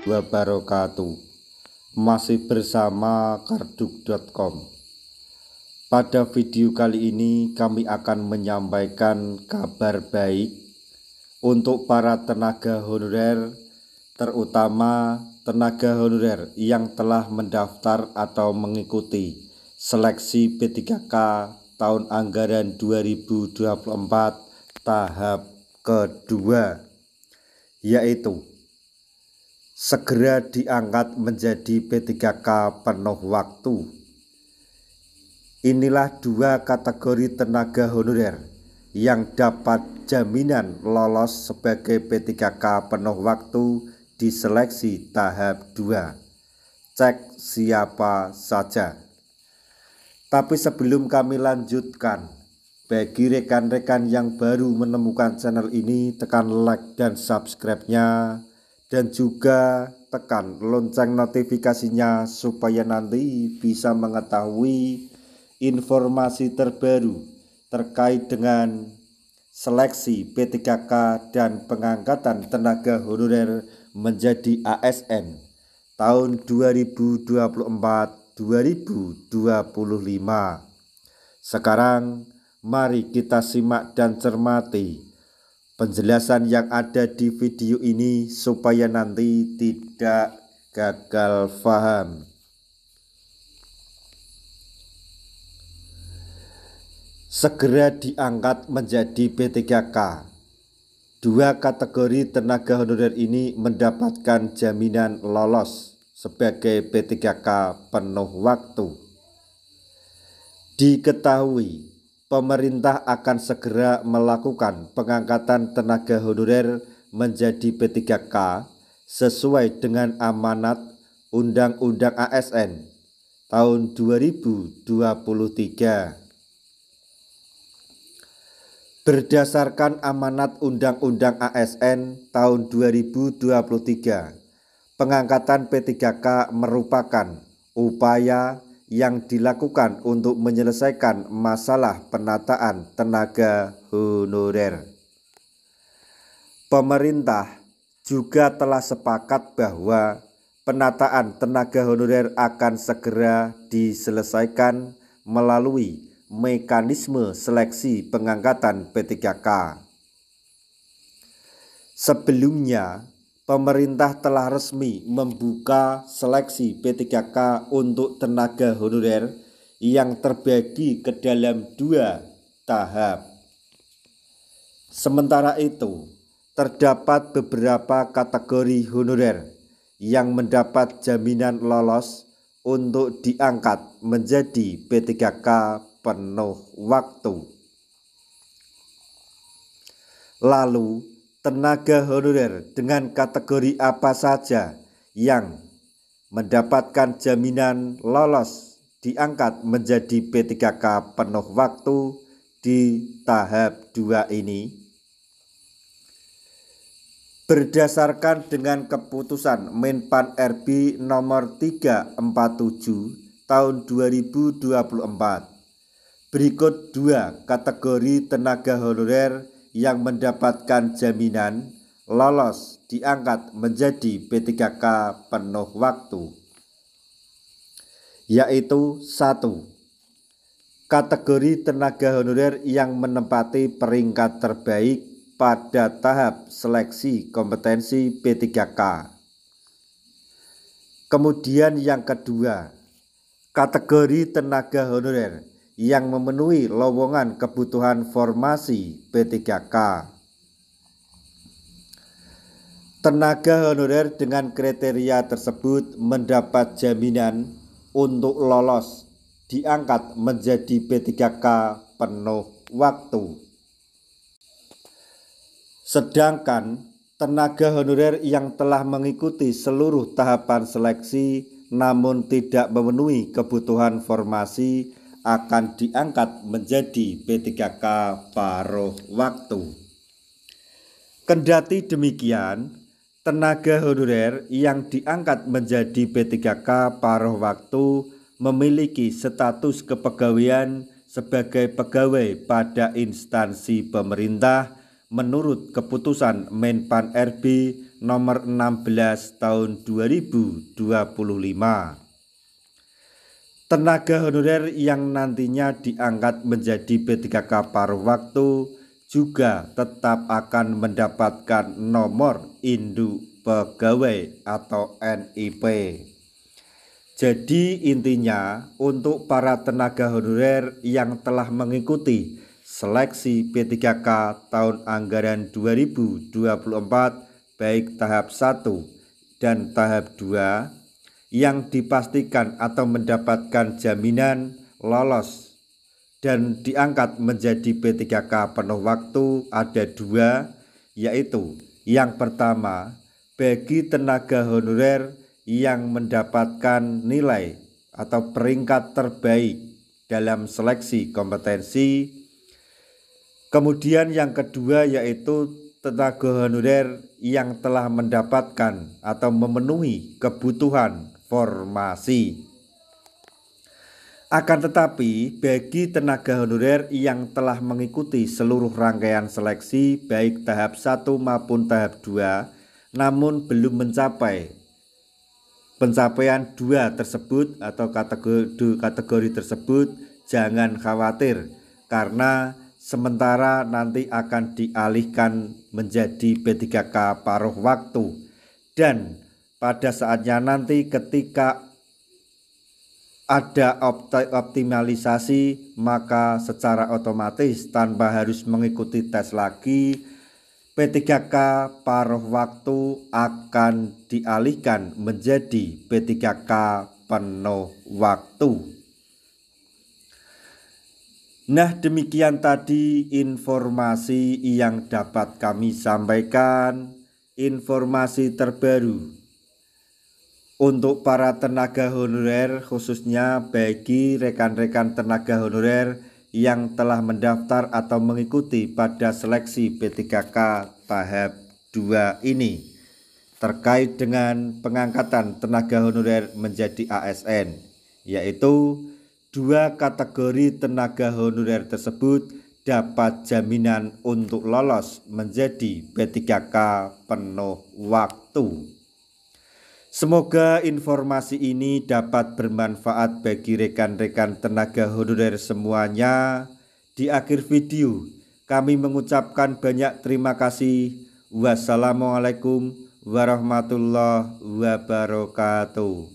wabarakatuh. Masih bersama karduk.com. Pada video kali ini kami akan menyampaikan kabar baik untuk para tenaga honorer, terutama tenaga honorer yang telah mendaftar atau mengikuti seleksi P3K tahun anggaran 2024 tahap kedua, yaitu segera diangkat menjadi P3K penuh waktu. Inilah dua kategori tenaga honorer yang dapat jaminan lolos sebagai P3K penuh waktu di seleksi tahap 2. Cek siapa saja. Tapi sebelum kami lanjutkan, bagi rekan-rekan yang baru menemukan channel ini, tekan like dan subscribe-nya, dan juga tekan lonceng notifikasinya supaya nanti bisa mengetahui informasi terbaru terkait dengan seleksi P3K dan pengangkatan tenaga honorer menjadi ASN tahun 2024-2025. Sekarang mari kita simak dan cermati penjelasan yang ada di video ini supaya nanti tidak gagal paham. Segera diangkat menjadi P3K. Dua kategori tenaga honorer ini mendapatkan jaminan lolos sebagai P3K penuh waktu. Diketahui, pemerintah akan segera melakukan pengangkatan tenaga honorer menjadi P3K sesuai dengan amanat Undang-Undang ASN tahun 2023. Berdasarkan amanat Undang-Undang ASN tahun 2023, pengangkatan P3K merupakan upaya yang dilakukan untuk menyelesaikan masalah penataan tenaga honorer. Pemerintah juga telah sepakat bahwa penataan tenaga honorer akan segera diselesaikan melalui mekanisme seleksi pengangkatan P3K. Sebelumnya, pemerintah telah resmi membuka seleksi P3K untuk tenaga honorer yang terbagi ke dalam 2 tahap. Sementara itu, terdapat beberapa kategori honorer yang mendapat jaminan lolos untuk diangkat menjadi P3K penuh waktu. Lalu, tenaga honorer dengan kategori apa saja yang mendapatkan jaminan lolos diangkat menjadi P3K penuh waktu di tahap 2 ini? Berdasarkan dengan keputusan Menpan RB nomor 347 tahun 2024, berikut 2 kategori tenaga honorer yang mendapatkan jaminan lolos diangkat menjadi P3K penuh waktu, yaitu 1. Kategori tenaga honorer yang menempati peringkat terbaik pada tahap seleksi kompetensi P3K. Kemudian yang kedua, kategori tenaga honorer yang memenuhi lowongan kebutuhan formasi P3K. Tenaga honorer dengan kriteria tersebut mendapat jaminan untuk lolos diangkat menjadi P3K penuh waktu. Sedangkan tenaga honorer yang telah mengikuti seluruh tahapan seleksi namun tidak memenuhi kebutuhan formasi akan diangkat menjadi P3K paruh waktu. Kendati demikian, tenaga honorer yang diangkat menjadi P3K paruh waktu memiliki status kepegawaian sebagai pegawai pada instansi pemerintah menurut keputusan Menpan RB nomor 16 tahun 2025. Tenaga honorer yang nantinya diangkat menjadi P3K paruh waktu juga tetap akan mendapatkan nomor induk pegawai atau NIP. Jadi intinya untuk para tenaga honorer yang telah mengikuti seleksi P3K tahun anggaran 2024 baik tahap 1 dan tahap 2 yang dipastikan atau mendapatkan jaminan lolos dan diangkat menjadi P3K penuh waktu ada 2, yaitu yang pertama bagi tenaga honorer yang mendapatkan nilai atau peringkat terbaik dalam seleksi kompetensi. Kemudian yang kedua yaitu tenaga honorer yang telah mendapatkan atau memenuhi kebutuhan formasi. Akan tetapi bagi tenaga honorer yang telah mengikuti seluruh rangkaian seleksi baik tahap 1 maupun tahap 2 namun belum mencapai pencapaian 2 tersebut atau kategori tersebut, jangan khawatir karena sementara nanti akan dialihkan menjadi P3K paruh waktu, dan pada saatnya nanti ketika ada optimalisasi maka secara otomatis tanpa harus mengikuti tes lagi P3K paruh waktu akan dialihkan menjadi P3K penuh waktu. Nah, demikian tadi informasi yang dapat kami sampaikan, informasi terbaru untuk para tenaga honorer, khususnya bagi rekan-rekan tenaga honorer yang telah mendaftar atau mengikuti pada seleksi P3K tahap 2 ini terkait dengan pengangkatan tenaga honorer menjadi ASN, yaitu 2 kategori tenaga honorer tersebut dapat jaminan untuk lolos menjadi P3K penuh waktu. Semoga informasi ini dapat bermanfaat bagi rekan-rekan tenaga honorer semuanya. Di akhir video kami mengucapkan banyak terima kasih. Wassalamualaikum warahmatullahi wabarakatuh.